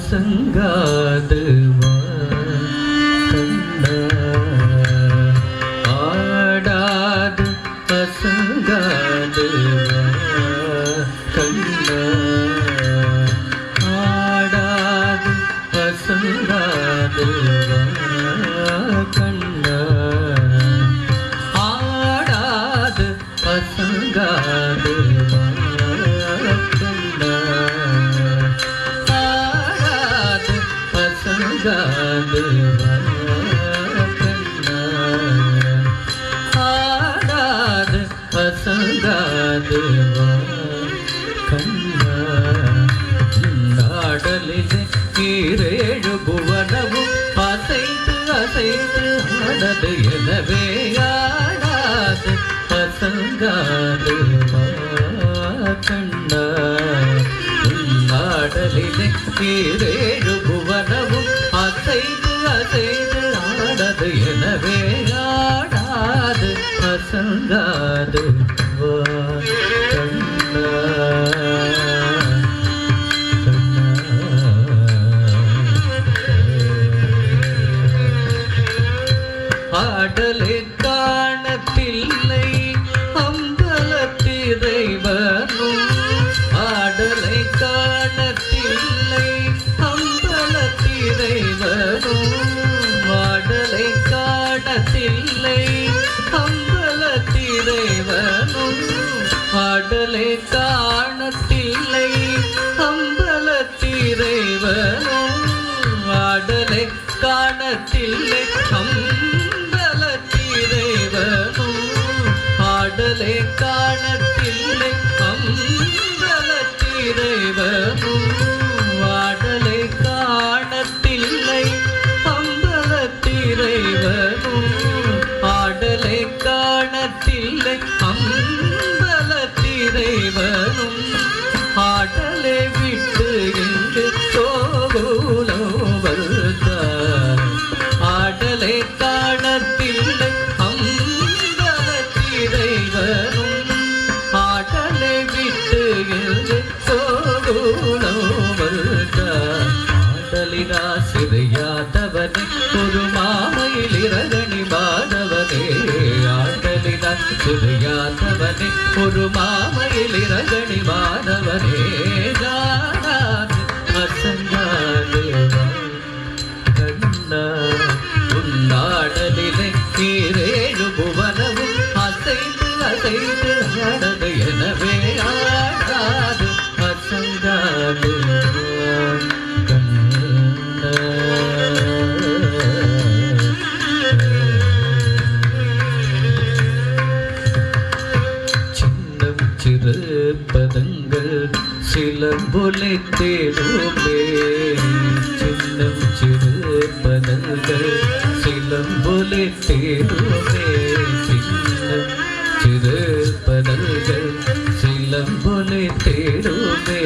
அசங்காது ஆடாது அசங்காது கண்ணா ஆடாது அசங்காது கண்ணா ஆடாது அசங்காது ஆடாது அசங்காது கண்ணா நாடலிலே ஈரேழு புவனமும் அசைத்து அசைத்து ஆடது எனவே ஆடாது அசங்காது கண்ணா நாடலிலே ஈரேழு புவனமும் அசைத்து அசைத்து ஆடது எனவே ஆடாது அசங்காது கண்ணா ஆடலை காணத்தில்லை அம்பலத்திரைவனும் ஆடலை காணத்தில்லை அம்பலத்திரைவனும் ஆடலை காணத்தில்லை அம்பலத்திரைவனும் ஆடலை காணத்தில்லை அம்பலத்திரைவனும் ஆடலை காணத்தில்லை ஆடலை காணத்தில்லை அம்பலத்திரைவனும் ஆடலை காணத்தில்லை அம்பலத்திரைவனும் ஆடலை காணத்தில்லை அம்பலத்திரைவனும் ஆடலை விட்டு இங்கு கோகுலம் வருந்தார் ஆடலை காணத்தில்லை அம்பலத்திரைவனும் ஆடலை விட்டு இங்கு கோகுலம் வருந்தார் ஆடலினா சிறையாதவனே ஒரு மாமையில் இரகணி மாதவனே ஆடலினா சிறையாதவனே ஒரு மாமையில் இரகணி மாதவனே காணாது அசங்காது கண்ணா உன்னாடலிலே ஈரேழு புவனமும் அசைத்து அசைத்து ஆடது எனவே ஆடாது அசங்காது பதங்கள் சிலம்பொலி தேடுமே சின்னம் சிறு பதங்கள் சிலம்பொலி தேடுமே சின்னம் சிறு பதங்கள் சிலம்பொலி தேடுமே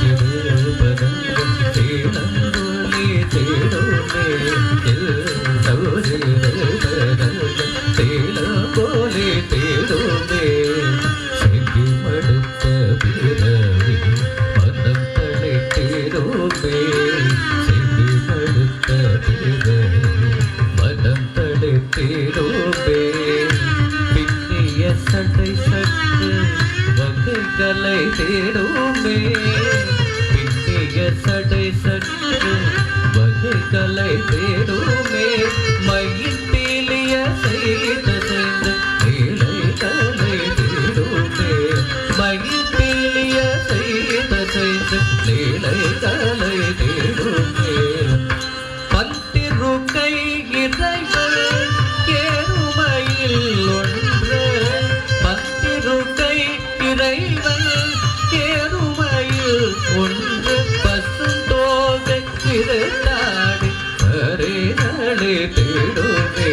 சிறு பதங்கள் சிலம்பொலி தேடுமே சிலம்பொலி தேடுமே செவிமடுத்த பிறவி மனம் தலை தேடுமே செவிமடுத்த பிறவி மனம் தலை தேடுமே பின்னிய சட்டை சட்டு வகைகளை தேடுமே பின்னிய சடை சட்டு வகைகளை தேடுமே மயில் பீலிய செய்த செய்த இலைகளை தேடுமே மயில் பீலிய செய்த செய்த இலைகளை தேடுமே பத்திருக்கை இறைவர் ஏறுமையில் ஒன்று பத்திருக்கை இறைவர் ஏறுமையில் ஒன்று பசுந்தோகை விருந்தாடி அரே தேடுமே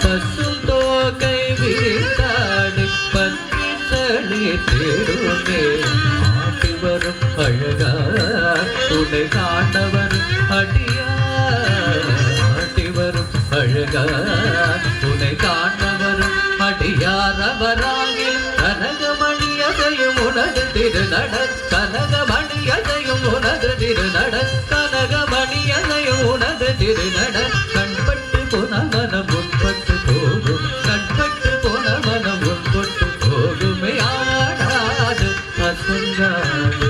பசுந்தோகை விருந்தாடி பத்திசளி தேடுமே ஆட்டி வரும் அழகா துணை காண்டவர் அடியா ஆட்டி வரும் அழகா துணை காண்டவர் அடியாரவராகில் கனகமணியதையும் உனது திருநட கனகமணியதையும் மனமும் உனது திருநட கனகமணி அலையும் உனது திருநட கண்பட்டு போன மனம் உட்பட்டு போகும் கண்பட்டு போன மனம் உட்பட்டு போகுமே ஆடாது அசங்காது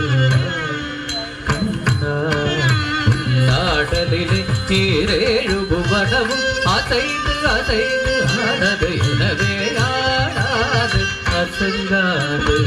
நாடலிலே நீரேழு புவனமும் அசைந்து அசைந்து ஆனது எனவே ஆடாது அசங்காது